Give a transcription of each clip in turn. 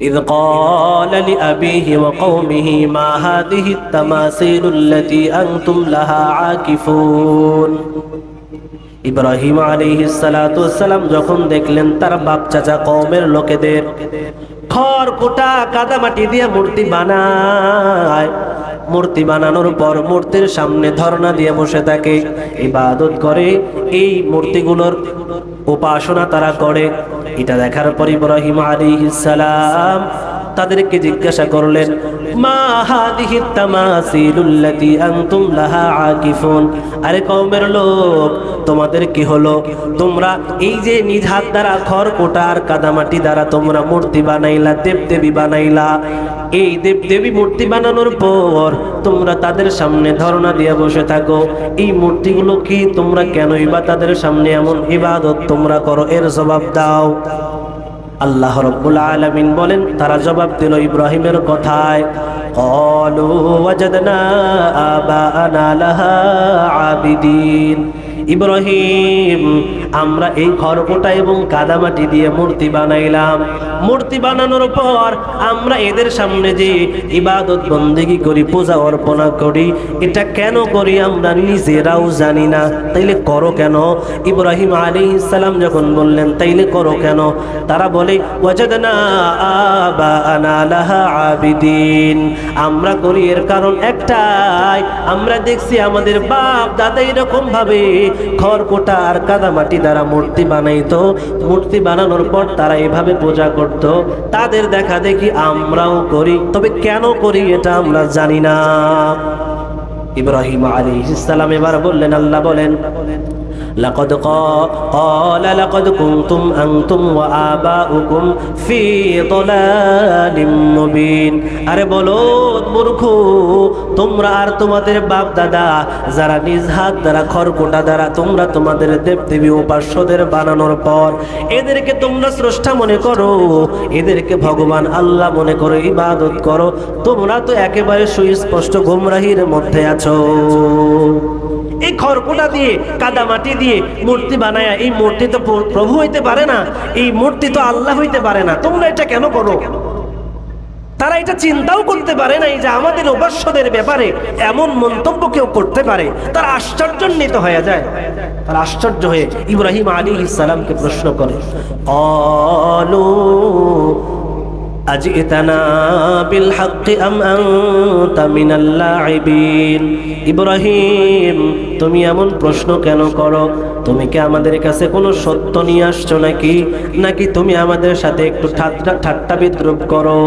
إذ قال لأبيه وقومه ما هذه التماثيل التي أنتم لها عاكفون ইব্রাহিম আলাইহিস সালাতু ওয়াসসালাম যখন দেখলেন তার বাপ চাচা কওমের লোকেদের খড়কুটা কাদামাটি দিয়ে মূর্তি বানায়, মূর্তি বানানোর পর মূর্তির সামনে ধর্ণা দিয়ে বসে থাকে, ইবাদত করে, এই মূর্তিগুলোর উপাসনা তারা করে। এটা দেখার পর ইব্রাহিম আলাইহিস সালাম তাদেরকে জিজ্ঞাসা করলেন, মা হাদিহি তামাসিলুল্লাতি আনতুম লাহা আকিফুন, আরে কওমের লোক তোমাদের কি হলো? তোমরা এই যে নিজ হাত দ্বারা খড়কুটা আর কাদামাটি দ্বারা তোমরা মূর্তি বানাইলা, দেবদেবী বানাইলা, এই দেবদেবী মূর্তি বানানোর পর তোমরা তাদের সামনে ধর্ণা দিয়ে বসে থাকো, এই মূর্তিগুলো কি তোমরা কেনই বা তাদের সামনে এমন ইবাদত তোমরা করো? এর জবাব দাও। আল্লাহ রাব্বুল আলামিন বলেন, তারা জবাব দিল ইব্রাহিমের কথায়, ক্বালু ওয়াজাদনা আবাআনা লাহা আবিদিন, ইব্রাহিম আমরা এই খড়কুটা এবং কাদামাটি দিয়ে মূর্তি বানাইলাম, মূর্তি বানানোর পর আমরা এদের সামনে যে ইবাদত বন্দেগী করি, পূজা অর্পণা করি, এটা কেন করি আমরা নিজেরাও জানি না, তাইলে করো কেন? ইব্রাহিম আলাইহিস সালাম যখন বললেন তাইলে করো কেন, তারা বলে ওয়াজাদনা আবাআনা লাহা আবিদিন, আমরা করি এর কারণ একটাই, আমরা দেখছি আমাদের বাপ দাদা এরকম ভাবে খড়কুটা আর কাদামাটি দ্বারা মূর্তি বানাইতো, মূর্তি বানানোর পর তারা এভাবে পূজা করত, তাদের দেখা দেখি আমরাও করি, তবে কেন করি এটা আমরা জানি না। ইব্রাহিম আলাইহিস সালাম এবার বললেন, আল্লাহ বলেন, লাকাদ কুনতুম আনতুম ওয়া আবাউকুম ফি দালালিম মুবিন, আরে বলো মূর্খ, তোমরা আর তোমাদের বাপ দাদা যারা নিজ হাত দ্বারা খড়কুটা দ্বারা তোমরা তোমাদের দেবদেবী উপাস্যদের বানানোর পর এদেরকে তোমরা স্রষ্টা মনে করো, এদেরকে ভগবান আল্লাহ মনে করো, ইবাদত করো, তোমরা তো একেবারে সুস্পষ্ট গোমরাহির মধ্যে আছো। এই খড়কুটা দিয়ে কাদামাটি দিয়ে মূর্তি বানায়া, এই মূর্তি তো প্রভু হইতে পারে না, এই মূর্তি তো আল্লাহ হইতে পারে না, তোমরা এটা কেন করো? তারা এটা চিন্তাও করতে পারে না যে আমাদের উপাস্যদের ব্যাপারে এমন মন্তব্য কেউ করতে পারে, তারা আশ্চর্যান্বিত হয়ে যায়। তারা আশ্চর্য হয়ে ইব্রাহিম আলাইহিস সালামকে প্রশ্ন করে, ক্বালু আজিতানা বিল হাক্কি আম আনতা মিনাল লাইবিন, ইব্রাহিম তুমি এমন প্রশ্ন কেন করো? তুমি কি আমাদের কাছে কোনো সত্য নিয়ে আসছো নাকি, নাকি তুমি আমাদের সাথে একটু ঠাট্টা বিদ্রুপ করো?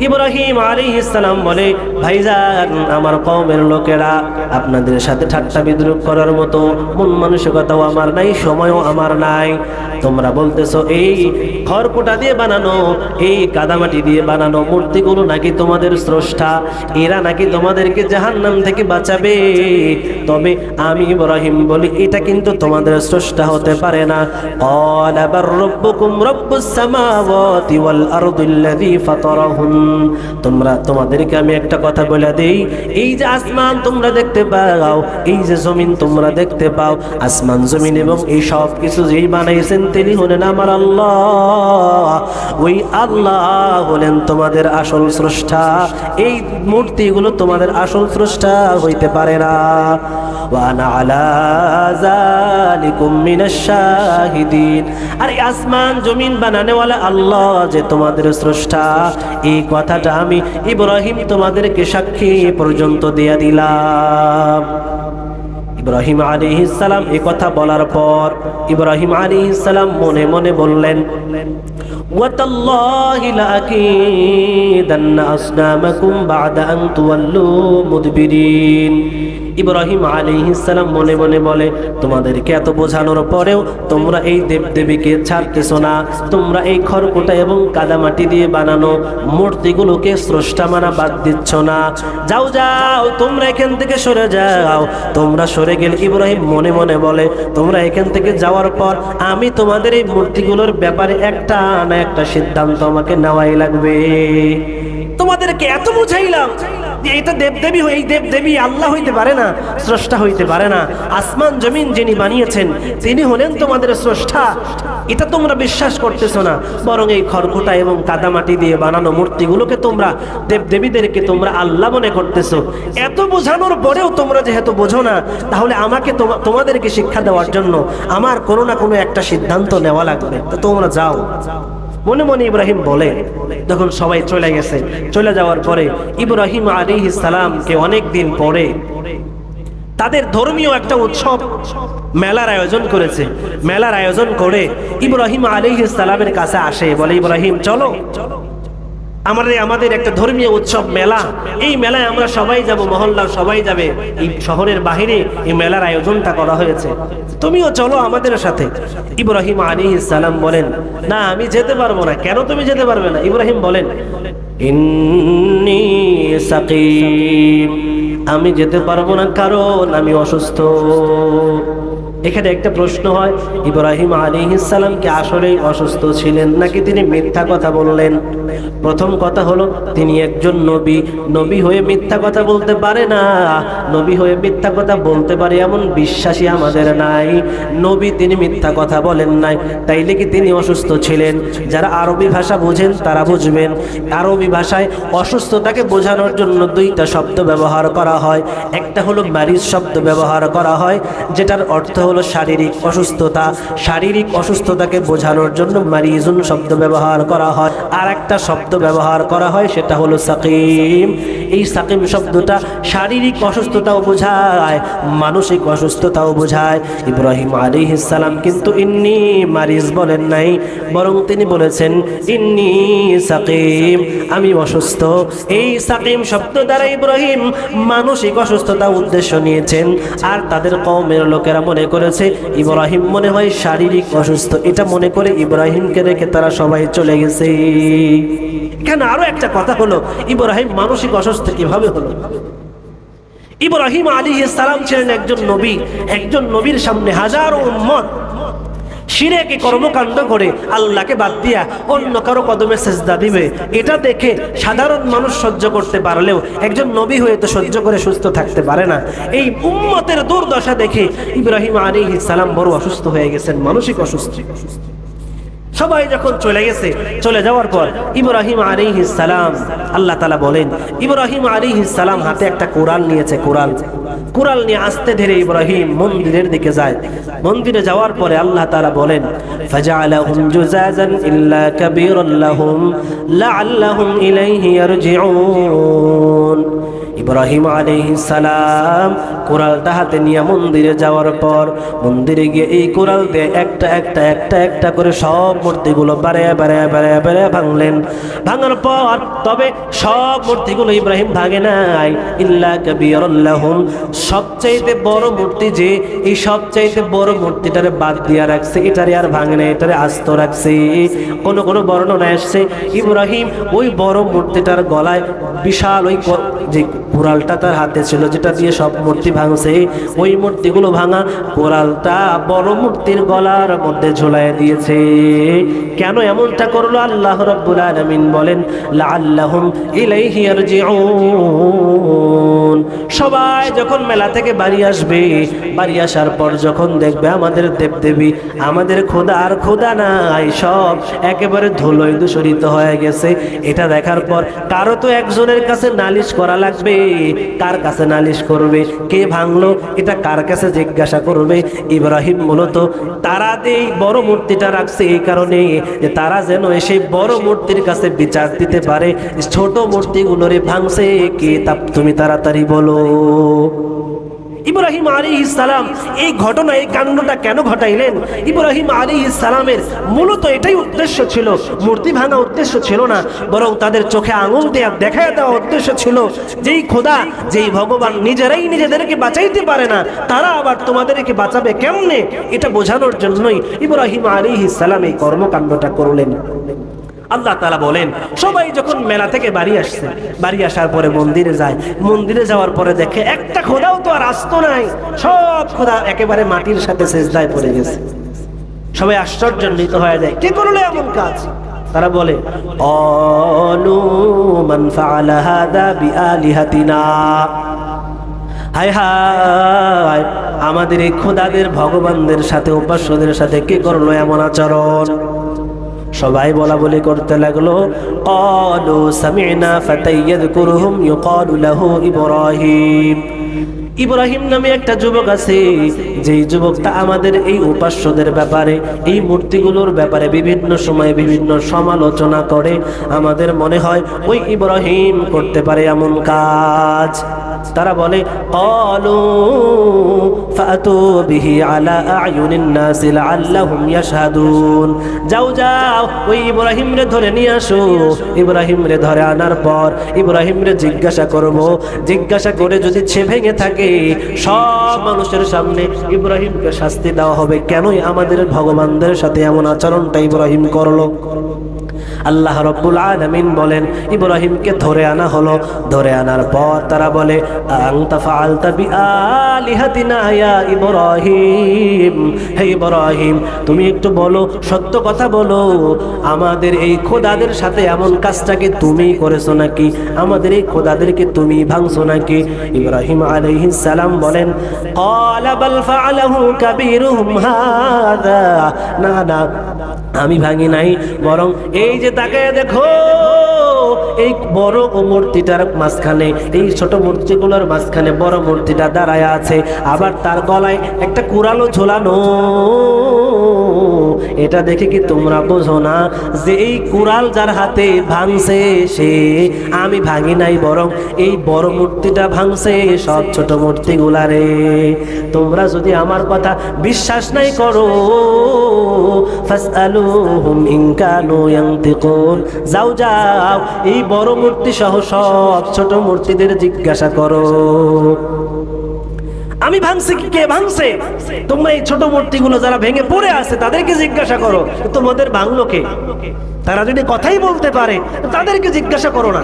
ইব্রাহিম আলাইহিস সালাম বলে, ভাইজান আমার কওমের লোকেরা আপনাদের সাথে ঠাট্টা বিদ্রুপ করার মতো মন মানসিকতাও আমার নাই, সময়ও আমার নাই। তোমরা বলতেছো এই খড়কুটা দিয়ে বানানো, এই কাদামাটি দিয়ে বানানো মূর্তিগুলো নাকি তোমাদের স্রষ্টা, এরা নাকি তোমাদেরকে জাহান্নাম থেকে বাঁচাবে। তবে আমি ইব্রাহিম বলি এটা কিন্তু তোমাদের স্রষ্টা হতে পারে না। ক্বালা বার রাব্বুকুম রাব্বুস সামাওয়াতি ওয়াল আরদিল্লাযী ফাতারাহুন, তোমাদেরকে আমি একটা কথা বলে দেই, এই যে আসমান তোমরা দেখতে পাও, এই যে জমিন তোমরা দেখতে পাও, আসমান জমিন এবং এই সব কিছু যেই বানাইছেন তিনি হলেন আমার আল্লাহ। ওই আল্লাহ হলেন তোমাদের আসল স্রষ্টা, এই মূর্তিগুলো তোমাদের আসল স্রষ্টা হইতে পারে না। ওয়া আনা আলা যালিকুম মিনাশ শাহিদিন, আর এই আসমান জমিন বানানেওয়ালা আল্লাহ যে তোমাদের স্রষ্টা, এই কথাটা আমি ইব্রাহিম তোমাদেরকে সাক্ষী পর্যন্ত দিয়ে দিলাম। ইব্রাহিম আলাইহিস সালাম এই কথা বলার পর ইব্রাহিম আলাইহিস সালাম মনে মনে বললেন, ওয়াতাল্লাহি লাআকিদান্না আসনামাকুম বা'দা আন তুওয়াল্লু মুদবিরিন। ইব্রাহিম আলাইহিস সালাম মনে মনে বলে, তোমাদেরকে এত বোঝানোর পরেও তোমরা এই দেবদেবীকে ছাড়তেছো না, তোমরা এই খড়কুটা এবং কাদামাটি দিয়ে বানানো মূর্তিগুলোকে স্রষ্টা মানা বাদ দিচ্ছ না। যাও যাও, তোমরা এখান থেকে সরে যাও। তোমরা সরে গেলে ইব্রাহিম মনে মনে বলে, তোমরা এখান থেকে যাওয়ার পর আমি তোমাদের এই মূর্তিগুলোর ব্যাপারে একটা না একটা সিদ্ধান্ত আমাকে নেওয়াই লাগবে। তোমাদেরকে এত বুঝাইলাম, যে এটা দেবদেবী, এই দেবদেবী আল্লাহ হইতে পারে না, স্রষ্টা হইতে পারে না। আসমান জমিন যিনি বানিয়েছেন তিনি হলেন তোমাদের স্রষ্টা, এটা তোমরা বিশ্বাস করতেছো না, বরং এই খড়কুটা এবং কাদামাটি দিয়ে বানানো মূর্তিগুলোকে তোমরা দেবদেবীদেরকে তোমরা আল্লাহ মনে করতেছো। এত বোঝানোর পরেও তোমরা যেহেতু বোঝো না, তাহলে আমাকে তোমাদেরকে শিক্ষা দেওয়ার জন্য আমার কোনো না কোনো একটা সিদ্ধান্ত নেওয়া লাগবে, তো তোমরা যাও। মনে মনে ইব্রাহিম বলে। যখন সবাই চলে গেছে, চলে যাওয়ার পরে ইব্রাহিম আলাইহিস সালামকে অনেক দিন পরে তাদের ধর্মীয় একটা উৎসব মেলার আয়োজন করেছে। মেলার আয়োজন করে ইব্রাহিম আলাইহিস সালামের কাছে আসে, বলে ইব্রাহিম চলো আমাদের একটা ধর্মীয় উৎসব মেলা, এই মেলায় আমরা সবাই যাব, মহল্লার সবাই যাবে, এই শহরের বাহিরে এই মেলার আয়োজনটা করা হয়েছে, তুমিও চলো আমাদের সাথে। ইব্রাহিম আলাইহিস সালাম বলেন না, আমি যেতে পারবো না। কেন তুমি যেতে পারবে না? ইব্রাহিম বলেন ইন্নী সাকিম, আমি যেতে পারবো না কারণ আমি অসুস্থ। এখানে একটা প্রশ্ন হয়, ইব্রাহিম আলাইহিস সালাম কি আসলেই অসুস্থ ছিলেন নাকি তিনি মিথ্যা কথা বললেন? প্রথম কথা হলো তিনি একজন নবী, নবী হয়ে মিথ্যা কথা বলতে পারে না। নবী হয়ে মিথ্যা কথা বলতে পারে এমন বিশ্বাসী আমাদের নাই। নবী তিনি মিথ্যা কথা বলেন নাই, তাইলে কি তিনি অসুস্থ ছিলেন? যারা আরবি ভাষা বুঝেন তারা বুঝবেন, আরবি ভাষায় অসুস্থতাকে বোঝানোর জন্য দুইটা শব্দ ব্যবহার করা হয়। একটা হলো মারিজ শব্দ ব্যবহার করা হয়, যেটার অর্থ হলো শারীরিক অসুস্থতা। শারীরিক অসুস্থতাকে বোঝানোর জন্য মারিজুন শব্দ ব্যবহার করা হয়। আর একটা শব্দ ব্যবহার করা হয়, সেটা হলো সাকিম। এই সাকিম শব্দটা শারীরিক অসুস্থতাও বোঝায়, মানসিক অসুস্থতাও বোঝায়। ইব্রাহিম আলাইহিস সালাম কিন্তু ইন্নী মারিজ বলেন নাই, বরং তিনি বলেছেন ইন্নী সাকিম, আমি অসুস্থ। এই সাকিম শব্দ দ্বারা ইব্রাহিম মানসিক অসুস্থতা উদ্দেশ্য নিয়েছেন, আর তাদের কওমের লোকেরা মনে করেছে ইব্রাহিম মনে হয় শারীরিক অসুস্থ। এটা মনে করে ইব্রাহিমকে রেখে তারা সবাই চলে গেছে। কেন? আরো একটা কথা হলো, ইব্রাহিম মানসিক অসুস্থ কিভাবে হলো? ইব্রাহিম আলাইহিস সালাম ছিলেন একজন নবী, একজন নবীর সামনে হাজারো উম্মত শিরকে কর্মকাণ্ড করে আল্লাহকে বাদ দিয়া অন্য কারো কদমে সেজদা দিবে, এটা দেখে সাধারণ মানুষ সহ্য করতে পারলেও একজন নবী হয়ে তো সহ্য করে সুস্থ থাকতে পারে না। এই উম্মতের দুর্দশা দেখে ইব্রাহিম আলাইহিস সালাম বড় অসুস্থ হয়ে গেছেন, মানসিক অসুস্থ। সবাই যখন চলে গেছে, চলে যাওয়ার পর ইব্রাহিম আলাইহিস সালাম, আল্লাহ তাআলা বলেন ইব্রাহিম আলাইহিস সালাম হাতে একটা কোরআন নিয়েছে। কোরআন নিয়ে আস্তে ধীরে ইব্রাহিম মন্দিরের দিকে যায়। মন্দিরে যাওয়ার পরে আল্লাহ তাআলা বলেন ফাজআলাহুম জুজাজান ইল্লা কাবীরান লাহুম লাআল্লাহুম ইলাইহি ইয়ারজিউন। ইব্রাহিম আলাইহিস সালাম কোরআনটা হাতে নিয়ে মন্দিরে যাওয়ার পর মন্দিরে গিয়ে এই কোরআন দিয়ে একটা করে সব মূর্তিগুলো বারে ভাঙলেন। ভাঙার পর তবে সব মূর্তিগুলো ইব্রাহিম ভাঙে নাই, ইল্লা কাবীরান লাহুম, সবচাইতে বড় মূর্তি যে, এই সবচাইতে বড় মূর্তিটারে বাদ দিয়া রাখছে, এটারে আর ভাঙে না, এটারে আস্ত রাখছে। কোন বর্ণনা আসছে ইব্রাহিম ওই বড় মূর্তিটার গলায় বিশাল ওই যে কোরালটা তার হাতে ছিল, যেটা দিয়ে সব মূর্তি ভাঙছে, ওই মূর্তিগুলো ভাঙা কোরালটা বড় মূর্তির গলার মধ্যে ঝুলাইয়া দিয়েছে। কেন এমনটা করলো? আল্লাহ রাব্বুল আলামিন বলেন লাআল্লাহুম ইলাইহি ইয়ারজিউন। সবাই যখন মেলা থেকে বাড়ি আসবে, বাড়ি আসার পর যখন দেখবে আমাদের দেবদেবী, আমাদের খোদা আর খোদা নাই, সব একেবারে ধুলোয় দূষিত হয়ে গেছে, এটা দেখার পর কারো তো একজনের কাছে নালিশ করা লাগবে। কার কাছে নালিশ করবে? কে ভাঙলো এটা কার কাছে জিজ্ঞাসা করবে? ইব্রাহিম মূলত তারা এই বড় মূর্তিটা রাখছে এই কারণে যে তারা যেন এসে বড় মূর্তির কাছে বিচার দিতে পারে, ছোট মূর্তিগুলোরে ভাঙছে কে, তা তুমি তাড়াতাড়ি বলো। ইব্রাহিম আলাইহিস সালাম এই ঘটনা, এই কাণ্ডটা কেন ঘটাইলেন? ইব্রাহিম আলাইহিস সালামের মূলত এটাই উদ্দেশ্য ছিল, মূর্তি ভাঙা উদ্দেশ্য ছিল না, বরং তাদের চোখে আঙুল দিয়ে দেখায় দেওয়া উদ্দেশ্য ছিল যেই খোদা, যেই ভগবান নিজেরাই নিজেদেরকে বাঁচাইতে পারে না, তারা আবার তোমাদেরকে বাঁচাবে কেমনে, এটা বোঝানোর জন্যই ইব্রাহিম আলাইহিস সালাম এই কর্মকাণ্ডটা করলেন। আল্লাহ তাআলা বলেন সবাই যখন মেলা থেকে বাড়ি আসছে, বাড়ি আসার পরে মন্দিরে যায়, মন্দিরে যাওয়ার পরে দেখে একটা খোদাও তো আর আস্ত নাই, সব খোদা একেবারে মাটির সাথে সিজদায় পড়ে গেছে। সবাই আশ্চর্যান্বিত হয়ে যায়, কে করলো এমন কাজ? তারা বলে অলু মান ফাআলা হাযা বিআলিহাতিনা। হায় হায়, আমাদের এই খোদাদের ভগবানদের সাথে উপাস্যদের সাথে কে করলো এমন আচরণ? সবাই বলা বলি করতে লাগলো। ক্বালু সামি'না ফাতান ইয়াযকুরুহুম ইউকালু লাহু ইব্রাহিম। ইব্রাহিম নামে একটা যুবক আছে, যেই যুবকটা আমাদের এই উপাস্যদের ব্যাপারে, এই মূর্তিগুলোর ব্যাপারে বিভিন্ন সময়ে বিভিন্ন সমালোচনা করে। আমাদের মনে হয় ওই ইব্রাহিম করতে পারে এমন কাজ। তারা বলে ক্বালু ফাতু বিহি আলা আ'য়ুনিন নাস লাআল্লাহুম ইয়াশহাদুন। যাও যাও, ওই ইব্রাহিম রে ধরে নিয়ে আসো। ইব্রাহিম রে ধরে আনার পর ইব্রাহিম রে জিজ্ঞাসা করব, জিজ্ঞাসা করে যদি ছে ভেঙে থাকে সব মানুষের সামনে ইব্রাহিমকে শাস্তি দেওয়া হবে, কেনই আমাদের ভগবানদের সাথে এমন আচরণটা ইব্রাহিম করলো। আল্লাহ রাব্বুল আলামিন বলেন, ইব্রাহিমকে ধরে আনা হলো। ধরে আনার পর তারা বলে আনতা ফাআলতা বিআলিহাতিনা ইয়া ইব্রাহিম। হে ইব্রাহিম, তুমি একটু বলো, সত্য কথা বলো, আমাদের এই খোদাদের সাথে এমন কাজটাকে তুমি করেছো নাকি? আমাদের এই খোদাদেরকে তুমি ভাঙছো নাকি? ইব্রাহিম আলাইহিস সালাম বলেন, ক্বালা বাল ফাআলাহু কাবীরুহুম হাযা। না না, আমি ভাঙি নাই, বরং এই যে তাকায় দেখো, এই বড় মূর্তিটার মাঝখানে, এই ছোট মূর্তিগুলোর মাঝখানে বড় মূর্তিটা দাঁড়ায় আছে, আবার তার গলায় একটা কুড়ালও ঝোলানো। এটা দেখে কি তোমরা বোঝো না যে এই কুড়াল যার হাতে ভাঙছে সে? আমি ভাঙি নাই, বরং এই বড় মূর্তিটা ভাঙছে সব ছোট মূর্তিগুলারে। তোমরা যদি আমার কথা বিশ্বাস নাই করো, ফাসআলুহুম ইন কানু ইয়ানতিকুন। যাও যাও, এই বড় মূর্তি সহ সব ছোট মূর্তিদের জিজ্ঞাসা করো আমি ভাঙছি কি, কে ভাঙছে? তোমরা এই ছোট মূর্তিগুলো যারা ভেঙে পড়ে আছে তাদেরকে জিজ্ঞাসা করো, তোমাদের ভাঙলো কে? তারা যদি কথাই বলতে পারে তাদেরকে জিজ্ঞাসা করো না।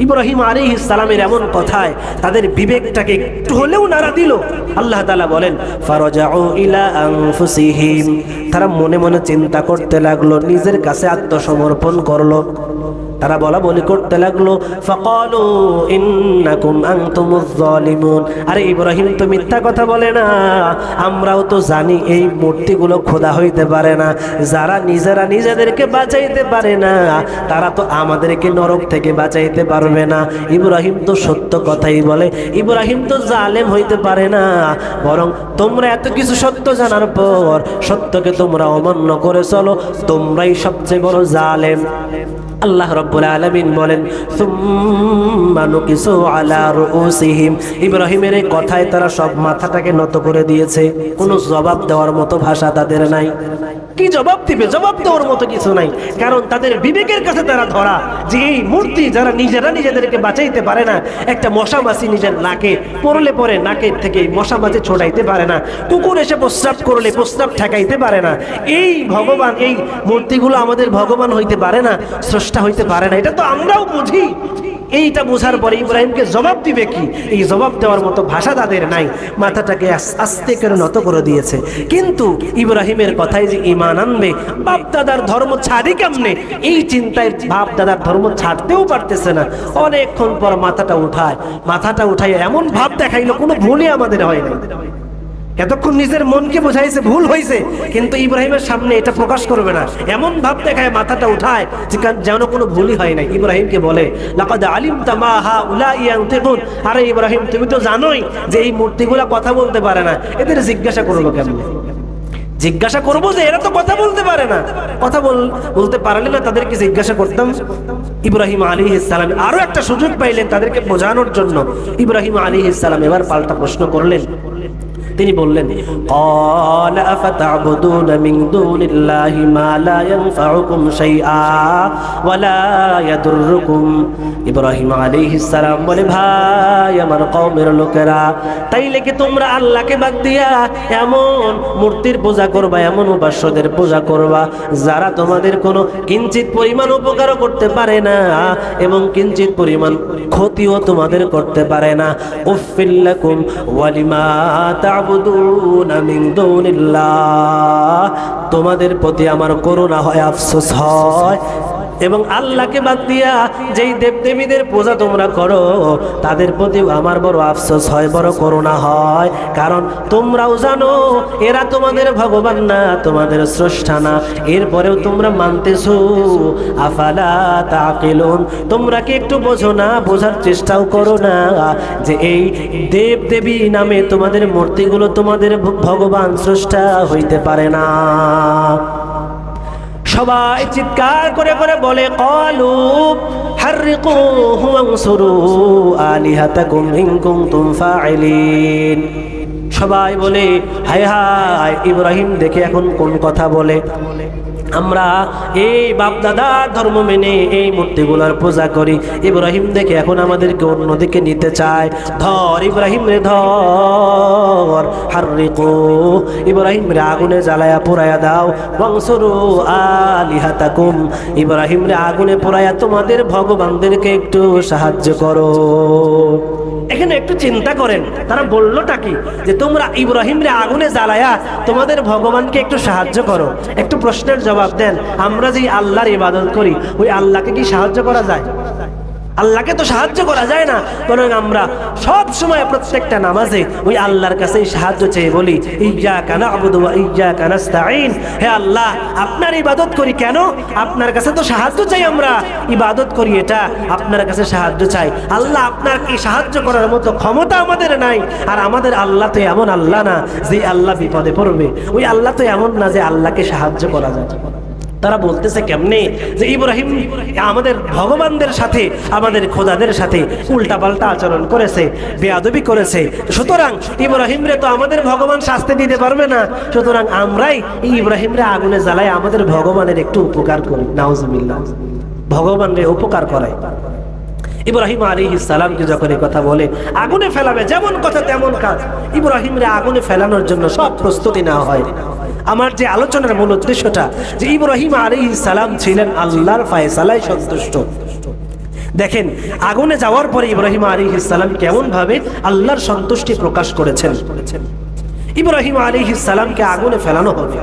ইব্রাহিম আলাইহিস সালামের এমন কথায় তাদের বিবেকটাকে একটু হলেও নাড়া দিল। আল্লাহ তাআলা বলেন, ফারাজাউ ইলা আনফুসিহিম। তারা মনে মনে চিন্তা করতে লাগলো, নিজের কাছে আত্মসমর্পণ করলো। তারা বলা বলি করতে লাগলো, ফাকালু ইন্নাকুম আনতুমুজ জালিমুন। আরে ইব্রাহিম তো মিথ্যা কথা বলে না, আমরাও তো জানি এই মূর্তিগুলো খোদা হইতে পারে না। যারা নিজেরা নিজেদেরকে বাঁচাইতে পারে না তারা তো আমাদেরকে নরক থেকে বাঁচাইতে পারবে না। ইব্রাহিম তো সত্য কথাই বলে, ইব্রাহিম তো জালেম হইতে পারে না। বরং তোমরা এত কিছু সত্য জানার পর সত্যকে তোমরা অমান্য করে চলো, তোমরাই সবচেয়ে বড় জালেম। আল্লাহ রাব্বুল আলামিন বলেন, সুম্মা নুকিসু আলা রুউসিহিম। ইব্রাহিমের এই কথায় তারা সব মাথাটাকে নত করে দিয়েছে। কোনো জবাব দেওয়ার মতো ভাষা তাদের নাই। কি জবাব দিবে? জবাব দেওয়ার মতো কিছু নাই, কারণ তাদের বিবেকের কাছে তারা ধরা যে এই মূর্তি যারা নিজেরা নিজেদেরকে বাঁচাইতে পারে না, একটা মশা মাছি নিজের নাকে পড়লে পরে নাকের থেকে মশা মাছি ছোটাইতে পারে না, কুকুর এসে প্রস্রাব করলে প্রস্রাব ঠেকাইতে পারে না, এই ভগবান, এই মূর্তিগুলো আমাদের ভগবান হইতে পারে না, স্রষ্টা হইতে পারে না। এটা তো আমরাও বুঝি। এইটা বোঝার পরে ইব্রাহিমকে জবাব দিবে কি? এই জবাব দেওয়ার মতো ভাষা তাদের নাই। মাথাটাকে আস্তে করে নত করে দিয়েছে। কিন্তু ইব্রাহিমের কথায় যে ঈমান আনবে, বাপ দাদার ধর্ম ছাড়ি কেমনে, এই চিন্তায় বাপ দাদার ধর্ম ছাড়তেও পারতেছে না। অনেকক্ষণ পর মাথাটা উঠায় এমন ভাব দেখাইলো কোনো ভুলই আমাদের হয় না। এতক্ষণ নিজের মনকে বোঝাইছে ভুল হয়েছে, কিন্তু ইব্রাহিমের সামনে এটা প্রকাশ করবে না। এমন ভাব দেখায়, মাথাটা উঠায় যেন কোনো ভুলই হয় না। ইব্রাহিমকে বলে, লাকাদ আলিমতা মা হাউলাই ইয়ানতিকুন। আরে ইব্রাহিম, তুমি তো জানোই যে এই মূর্তিগুলা কথা বলতে পারে না, এদের জিজ্ঞাসা করলো কেমন? জিজ্ঞাসা করবো যে এরা তো কথা বলতে পারে না, কথা বলতে পারলে না তাদেরকে জিজ্ঞাসা করতাম। ইব্রাহিম আলাইহিস সালাম আরো একটা সুযোগ পাইলেন তাদেরকে বোঝানোর জন্য। ইব্রাহিম আলাইহিস সালাম এবার পাল্টা প্রশ্ন করলেন। তিনি বললেন, ক্বালা আফাতা'বুদুনা মিন দুনিল্লাহি মা লা ইয়ানফাউকুম শাইআ ওয়া লা ইয়াদুররুকুম। ইব্রাহিম আলাইহিস সালাম বলে, ভাই আমার কওমের লোকেরা, তাইলে কি তোমরা আল্লাহকে বাদ দিয়া এমন মূর্তির পূজা করবা, এমন উপাস্যদের পূজা করবা যারা তোমাদের কোনো কিঞ্চিত পরিমাণ উপকারও করতে পারে না এবং কিঞ্চিত পরিমাণ ক্ষতিও তোমাদের করতে পারে না। উফফিল লাকুম ওয়া লিমা তা'বুদুনা মিন দুনিল্লাহ। তোমাদের প্রতি আমার করুণা হয়, আফসোস হয়। এবং আল্লাহকে বাদ দিয়া যেই দেবদেবীদের পূজা তোমরা করো তাদের প্রতি আমার বড় আফসোস হয়, বড় করুণা হয়। কারণ তোমরাও জানো এরা তোমাদের ভগবান না, তোমাদের স্রষ্টা না, এরপরেও তোমরা মানতেছো। আফালা তাকিলুন, তোমরা কি একটু বোঝো না? বোঝার চেষ্টাও করো না যে এই দেব দেবী নামে তোমাদের মূর্তিগুলো তোমাদের ভগবান স্রষ্টা হইতে পারে না। সবাই চিৎকার করে করে বলে ক্বালু হাররিকুহু ওয়ানসুরু আলিহাতাকুম ইন কুনতুম ফাইলিন। সবাই বলে হায় হায়, ইব্রাহিম দেখে এখন কোন কথা বলে। আমরা এই বাপদাদার ধর্ম মেনে এই মূর্তিগুলোর পূজা করি, ইব্রাহিম দেখে এখন আমাদেরকে অন্যদিকে নিতে চায়। ধর ইব্রাহিম রে ধর, হাররিকু, ইব্রাহিম রে আগুনে জ্বালায়া পোড়ায়া দাও। ওয়ানসুরু আলিহাতাকুম, ইব্রাহিম রে আগুনে পোড়ায়া তোমাদের ভগবানদেরকে একটু সাহায্য করো। এখানে একটু চিন্তা করেন, তারা বললোটা কি? যে তোমরা ইব্রাহিম রে আগুনে জ্বালায়া তোমাদের ভগবানকে একটু সাহায্য করো। একটু প্রশ্নের জবাব দেন, আমরা যে আল্লাহর ইবাদত করি ওই আল্লাহকে কি সাহায্য করা যায়? আল্লাহকে তো সাহায্য করা যায় না, বরং আমরা সব সময় প্রত্যেকটা নামাজে ওই আল্লাহর কাছেই সাহায্য চেয়ে বলি ইয়্যাকা না'বুদু ওয়া ইয়্যাকা নাস্তাঈন। হে আল্লাহ, আপনার ইবাদত করি কেন? আপনার কাছে তো সাহায্য চাই, আমরা ইবাদত করি এটা আপনার কাছে সাহায্য চাই। আল্লাহ, আপনার কি সাহায্য করার মতো ক্ষমতা আমাদের নাই। আর আমাদের আল্লাহ তো এমন আল্লাহ না যে আল্লাহ বিপদে পড়বে, ওই আল্লাহ তো এমন না যে আল্লাহকে সাহায্য করা যায়। তারা বলতেছে কেমনে যে ইব্রাহিম আমাদের ভগবানদের সাথে আমাদের খোদাদের সাথে উল্টাপাল্টা আচরণ করেছে, বেয়াদবি করেছে, সুতরাং ইব্রাহিমরে তো আমাদের ভগবান শাস্তি দিতে পারবে না, সুতরাং আমরাই এই ইব্রাহিমরে আগুনে জ্বালাই আমাদের ভগবানের একটু উপকার করি। নাউজুবিল্লাহ, ভগবানরে উপকার করায়। ইব্রাহিম আলাইহিস সালামকে যখন এই কথা বলে আগুনে ফেলাবে, যেমন কথা তেমন কাজ, ইব্রাহিমরে আগুনে ফেলানোর জন্য সব প্রস্তুতি নেওয়া হয়। আমার যে আলোচনার মূল উদ্দেশ্যটা যে ইব্রাহিম আলাইহিস সালাম ছিলেন আল্লাহর ফয়সালায় সন্তুষ্ট। দেখেন আগুনে যাওয়ার পরে ইব্রাহিম আলাইহিস সালাম কেমন ভাবে আল্লাহর সন্তুষ্টি প্রকাশ করেছেন। ইব্রাহিম আলাইহিস সালামকে আগুনে ফেলানো হবে,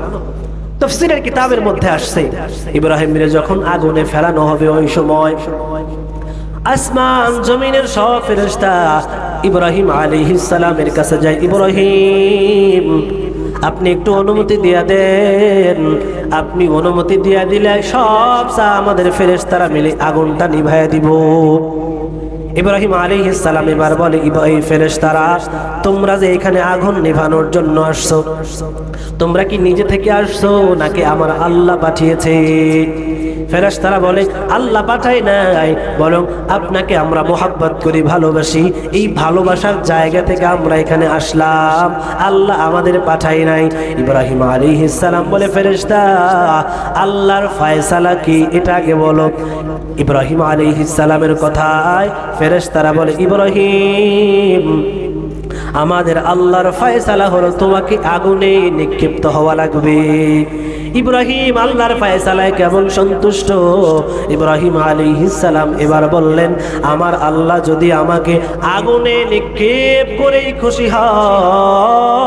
তাফসীরের কিতাবের মধ্যে আসছে ইব্রাহিমরে যখন আগুনে ফেলানো হবে ওই সময় আসমান জমিনের সব ফেরেশতা ইব্রাহিম আলাইহিস সালামের কাছে যায়, ইব্রাহিম আপনি একটু অনুমতি দিয়া দেন। আপনি অনুমতি দিয়া দিলে সব আমাদের ফেরেশতারা মিলে আগুনটা নিভাইয়া দিব। ইব্রাহিম আলাইহিস সালাম এবার বলে, এই ফেরেশতারা তোমরা যে এখানে আগুন নিভানোর জন্য আসছো, তোমরা কি নিজে থেকে আসছো নাকি আমার আল্লাহ পাঠিয়েছে? ফেরেশতারা বলে আল্লাহ পাঠায় নাই, বরং আপনাকে আমরা মোহাব্বত করি, ভালোবাসি, এই ভালোবাসার জায়গা থেকে আমরা এখানে আসলাম, আল্লাহ আমাদের পাঠায় নাই। ইব্রাহিম আলাইহিস সালাম বলে ফেরেশতা আল্লাহর ফয়সালা কি এটা আগে বলো। ইব্রাহিম আলাইহিস সালামের কথায় ফেরেশতারা বলে ইব্রাহিম আমাদের আল্লাহর ফয়সালা হলো তোমাকে আগুনে নিক্ষিপ্ত হওয়া লাগবে। ইব্রাহিম আল্লাহর ফয়সালায় কেমন সন্তুষ্ট। ইব্রাহিম আলাইহিস সালাম এবার বললেন আমার আল্লাহ যদি আমাকে আগুনে নিক্ষেপ করেই খুশি হয়,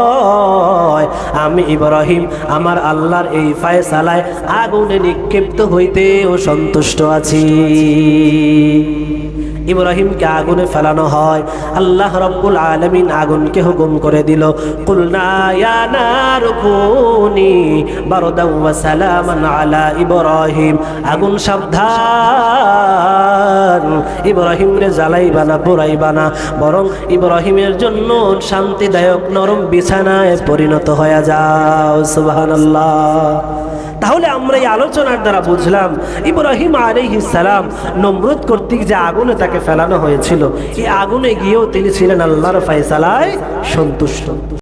আমি ইব্রাহিম আমার আল্লাহর এই ফয়সালায় আগুনে নিক্ষিপ্ত হইতেও সন্তুষ্ট আছি। ইব্রাহিমকে আগুনে ফেলানো হয়। আল্লাহ রাব্বুল আলামিন আগুনকে হুকুম করে দিল কুলনা ইয়া নারু কুনি বারদাও ওয়া সালামান আলা ইব্রাহিম, আগুন সাবধান, ইব্রাহিম রে জ্বালাইবা না, পোড়াইবা না, বরং ইব্রাহিমের জন্য শান্তিদায়ক নরম বিছানায় পরিণত হয়ে যাও। সুবহানাল্লাহ। তাহলে আমরা এই আলোচনার দ্বারা বুঝলাম ইব্রাহিম আলাইহিস সালাম নমরুদ কর্তৃক যে আগুনে তাকে ফেলানো হয়েছিল, এই আগুনে গিয়েও তিনি ছিলেন আল্লাহর ফয়সালায় সন্তুষ্ট।